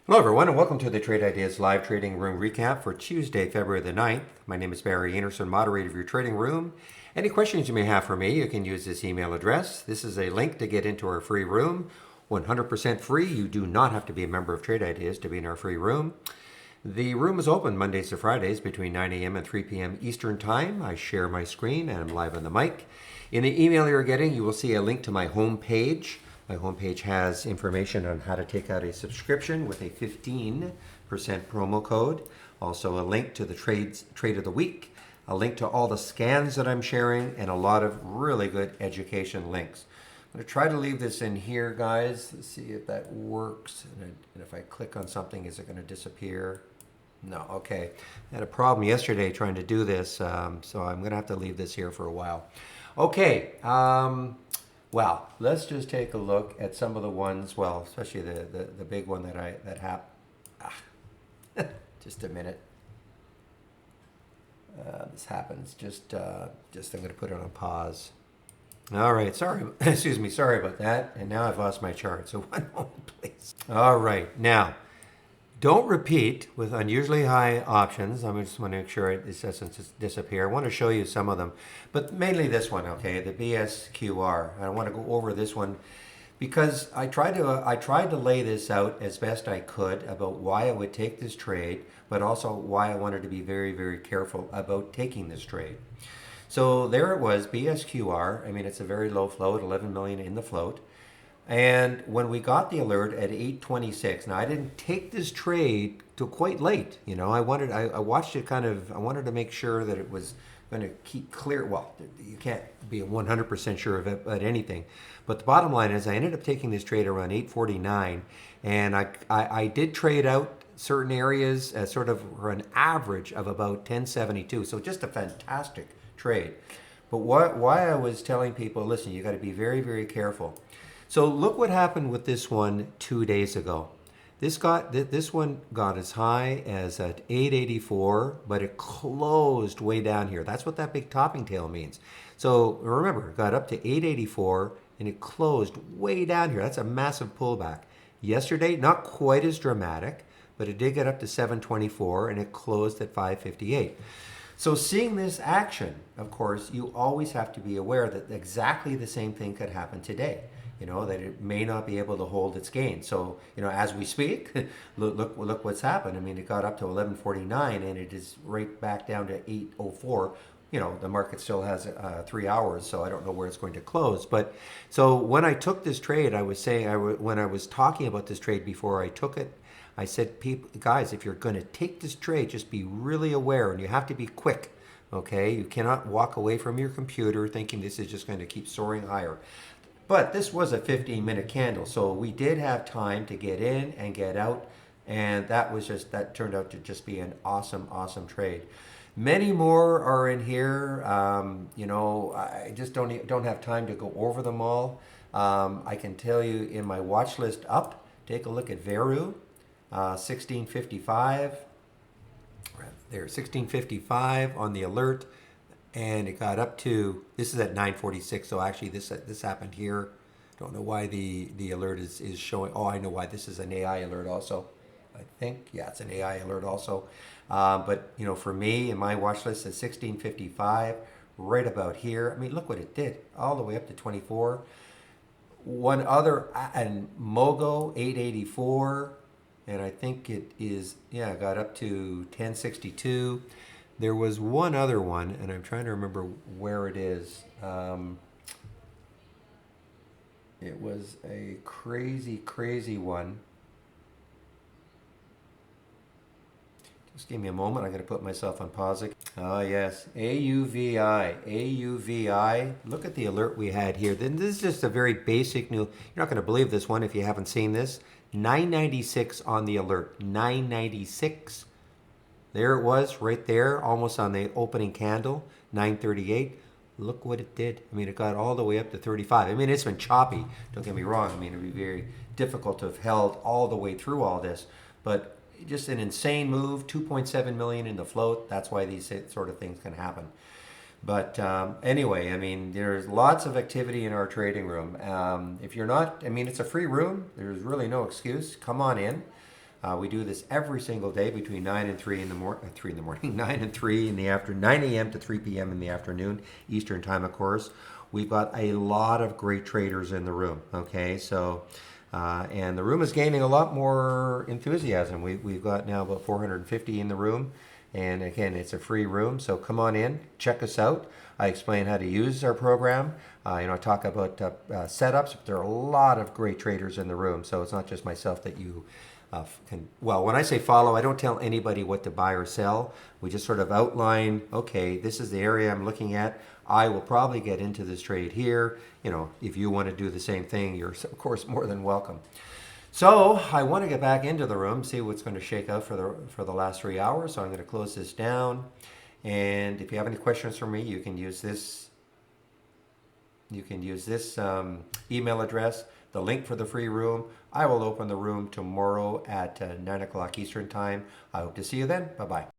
Hello, everyone, and welcome to the Trade Ideas Live Trading Room Recap for Tuesday, February the 9th. My name is Barry Anderson, moderator of your trading room. Any questions you may have for me, you can use this email address. This is a link to get into our free room. 100% free. You do not have to be a member of Trade Ideas to be in our free room. The room is open Mondays to Fridays between 9 a.m. and 3 p.m. Eastern Time. I share my screen and I'm live on the mic. In the email you're getting, you will see a link to my home page. My homepage has information on how to take out a subscription with a 15% promo code. Also a link to the trade of the week, a link to all the scans that I'm sharing, and a lot of really good education links. I'm going to try to leave this in here, guys. Let's see if that works. And if I click on something, is it going to disappear? No, okay. I had a problem yesterday trying to do this, so I'm going to have to leave this here for a while. Okay. Well, let's just take a look at some of the ones, well, especially the big one that happened. Just a minute. This happens. Just I'm going to put it on pause. All right, sorry, excuse me, sorry about that. And now I've lost my chart, so one moment, please. All right, now, don't repeat with unusually high options. I just want to make sure this doesn't just disappear. I want to show you some of them, but mainly this one, okay, the BSQR. I want to go over this one because I tried to lay this out as best I could about why I would take this trade, but also why I wanted to be very, very careful about taking this trade. So there it was, BSQR. I mean, it's a very low float, 11 million in the float. And when we got the alert at 8:26, now I didn't take this trade till quite late. You know, I watched it kind of, I wanted to make sure that it was going to keep clear. Well, you can't be 100% sure of it, about anything. But the bottom line is I ended up taking this trade around 8:49, and I did trade out certain areas at sort of for an average of about 1072. So just a fantastic trade. But why I was telling people, listen, you got to be very, very careful. So look what happened with this one 2 days ago. This one got as high as at 884, but it closed way down here. That's what that big topping tail means. So remember, it got up to 884 and it closed way down here. That's a massive pullback. Yesterday, not quite as dramatic, but it did get up to 724 and it closed at 558. So seeing this action, of course, you always have to be aware that exactly the same thing could happen today. You know, that it may not be able to hold its gain. So, you know, as we speak, look what's happened. I mean, it got up to 1149 and it is right back down to 804. You know, the market still has 3 hours, so I don't know where it's going to close. But so when I took this trade, I was saying, when I was talking about this trade before I took it, I said, people, guys, if you're going to take this trade, just be really aware, and you have to be quick. Okay, you cannot walk away from your computer thinking this is just going to keep soaring higher. But this was a 15-minute candle, so we did have time to get in and get out, and that turned out to just be an awesome, awesome trade. Many more are in here. You know, I just don't have time to go over them all. I can tell you in my watch list up, take a look at Veru, 1655. There, 1655 on the alert. And it got up to, this is at 9:46, so actually this happened here. Don't know why the alert is showing. Oh, I know why. This is an AI alert also, I think. Yeah, it's an AI alert also. But, you know, for me, in my watch list at 1655, right about here. I mean, look what it did, all the way up to 24. One other, and Mogo, 884. And I think it is, yeah, got up to 1062. There was one other one, and I'm trying to remember where it is. It was a crazy, crazy one. Just give me a moment. I'm going to put myself on pause. Ah, yes. AUVI. AUVI. Look at the alert we had here. Then this is just a very basic new. You're not going to believe this one if you haven't seen this. 996 on the alert. 996. There it was, right there, almost on the opening candle, 938. Look what it did. I mean, it got all the way up to 35. I mean, it's been choppy. Don't get me wrong. I mean, it'd be very difficult to have held all the way through all this. But just an insane move, 2.7 million in the float. That's why these sort of things can happen. But anyway, I mean, there's lots of activity in our trading room. If you're not, I mean, it's a free room. There's really no excuse. Come on in. We do this every single day between 9 and 3 in the morning, 3 in the morning, 9 and 3 in the afternoon, 9 a.m. to 3 p.m. in the afternoon, Eastern time, of course. We've got a lot of great traders in the room, okay? So, and the room is gaining a lot more enthusiasm. We've got now about 450 in the room. And again, it's a free room, so come on in, check us out. I explain how to use our program. I talk about setups. There are a lot of great traders in the room, so it's not just myself that you can. Well, when I say follow, I don't tell anybody what to buy or sell. We just sort of outline, okay, this is the area I'm looking at. I will probably get into this trade here. If you want to do the same thing, you're of course more than welcome. So I want to get back into the room, see what's going to shake out for the last 3 hours. So I'm going to close this down. And if you have any questions for me, you can use this. Email address, the link for the free room. I will open the room tomorrow at 9 o'clock Eastern time. I hope to see you then. Bye-bye.